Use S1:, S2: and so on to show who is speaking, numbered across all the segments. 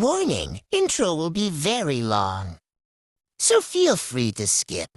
S1: Warning, intro will be very long, so feel free to skip.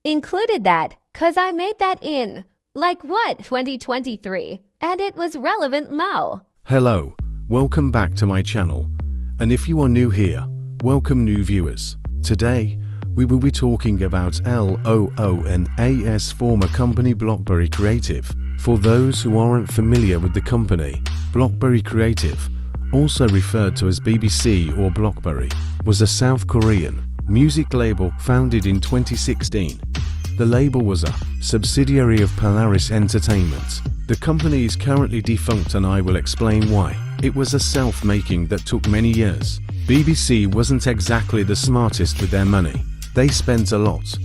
S2: Included that, 'cause I made that in, like what, 2023, and it was relevant now.
S3: Hello, welcome back to my channel, and if you are new here, welcome new viewers. Today, we will be talking about LOONAS former company BlockBerry Creative. For those who aren't familiar with the company, BlockBerry Creative, also referred to as BBC or BlockBerry, was a South Korean music label founded in 2016. The label was a subsidiary of Polaris Entertainment. The company is currently defunct and I will explain why. It was a self-making that took many years. BBC wasn't exactly the smartest with their money. They spent a lot,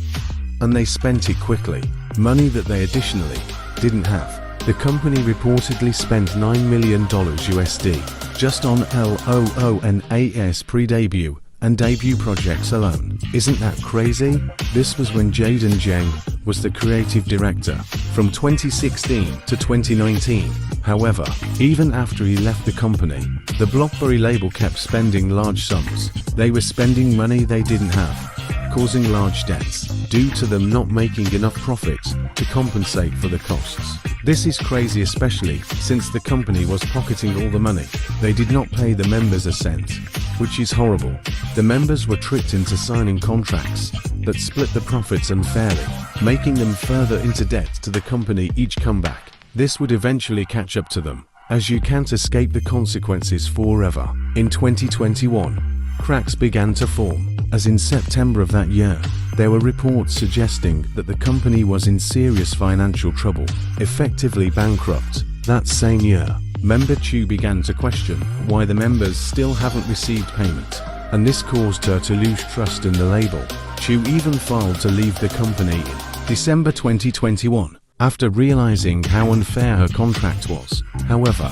S3: and they spent it quickly, money that they additionally didn't have. The company reportedly spent $9 million USD just on LOONAS pre-debut and debut projects alone. Isn't that crazy? This was when Jaden Jang was the creative director from 2016 to 2019. However, even after he left the company, the BlockBerry label kept spending large sums. They were spending money they didn't have, causing large debts due to them not making enough profits to compensate for the costs. This is crazy, especially since the company was pocketing all the money. They did not pay the members a cent, which is horrible. The members were tricked into signing contracts that split the profits unfairly, making them further into debt to the company each comeback. This would eventually catch up to them, as you can't escape the consequences forever. In 2021, cracks began to form, as in September of that year, there were reports suggesting that the company was in serious financial trouble, effectively bankrupt. That same year, member Chu began to question why the members still haven't received payment, and this caused her to lose trust in the label. Chu even filed to leave the company in December 2021, after realizing how unfair her contract was. However,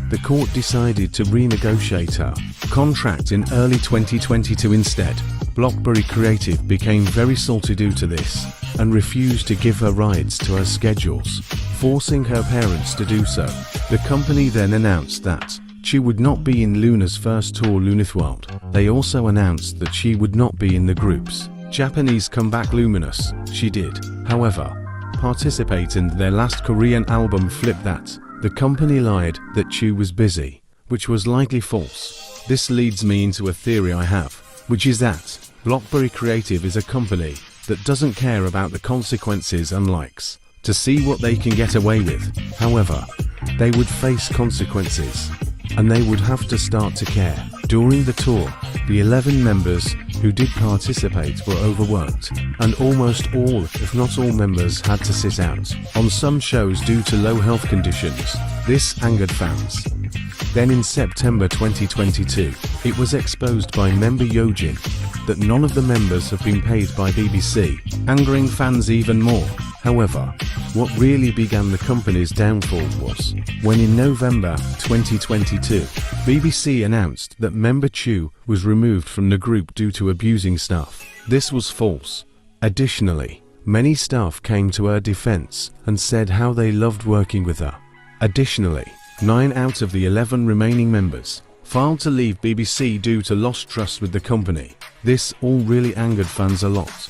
S3: the court decided to renegotiate her contract in early 2022 instead. BlockBerry Creative became very salty due to this, and refused to give her rides to her schedules, forcing her parents to do so. The company then announced that she would not be in Luna's first tour Lunith World. They also announced that she would not be in the group's Japanese comeback Luminous. She did, however, participate in their last Korean album Flip That. The company lied that Chu was busy, which was likely false. This leads me into a theory I have, which is that BlockBerry Creative is a company that doesn't care about the consequences and likes to see what they can get away with. However, they would face consequences, and they would have to start to care. During the tour, the 11 members who did participate were overworked, and almost all, if not all members had to sit out on some shows due to low health conditions. This angered fans. Then in September 2022, it was exposed by member Yojin that none of the members have been paid by BBC, angering fans even more. However, what really began the company's downfall was when in November 2022, BBC announced that member Chu was removed from the group due to abusing staff. This was false. Additionally, many staff came to her defense and said how they loved working with her. Additionally, 9 out of the 11 remaining members filed to leave BBC due to lost trust with the company. This all really angered fans a lot,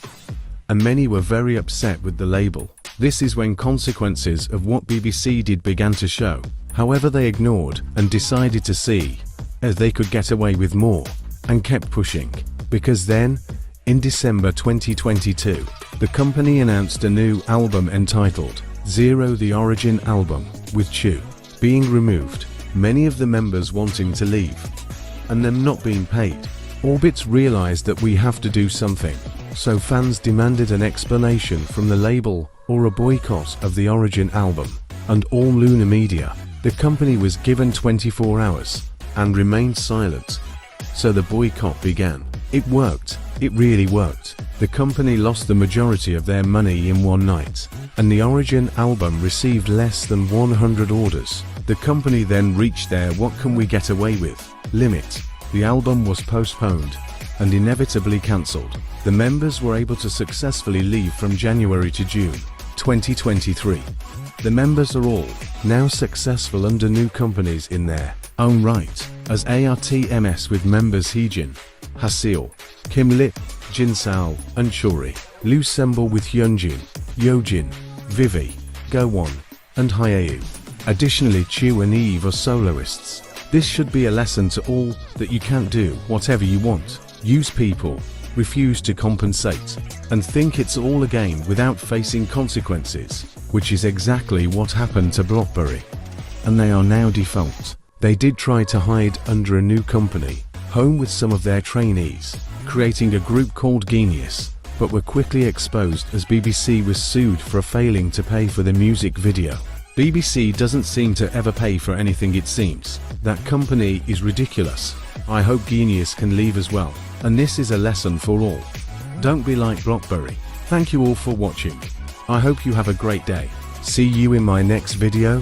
S3: and many were very upset with the label. This is when consequences of what BBC did began to show. However, they ignored and decided to see as they could get away with more and kept pushing, because then, in December 2022, the company announced a new album entitled Zero the Origin Album, with Chu being removed, many of the members wanting to leave, and them not being paid. Orbitz realized that we have to do something, so fans demanded an explanation from the label or a boycott of the Origin album, and all Lunar Media. The company was given 24 hours and remained silent, so the boycott began. It worked. It really worked. The company lost the majority of their money in one night, and the Origin album received less than 100 orders. The company then reached their "what can we get away with" limit. The album was postponed and inevitably cancelled. The members were able to successfully leave from January to June 2023. The members are all now successful under new companies in their own right, as ARTMS, with members Heejin, Hasil, Kim Lip, Jin Sao, and Chori. Liu Semble with Hyunjin, Yojin, Vivi, Gowon, and Hyeyu. Additionally, Chu and Eve are soloists. This should be a lesson to all that you can't do whatever you want, use people, refuse to compensate, and think it's all a game without facing consequences, which is exactly what happened to BlockBerry. And they are now defunct. They did try to hide under a new company, home with some of their trainees, creating a group called Genius, but were quickly exposed as BBC was sued for failing to pay for the music video. BBC doesn't seem to ever pay for anything, it seems. That company is ridiculous. I hope Genius can leave as well. And this is a lesson for all. Don't be like BlockBerry. Thank you all for watching. I hope you have a great day. See you in my next video.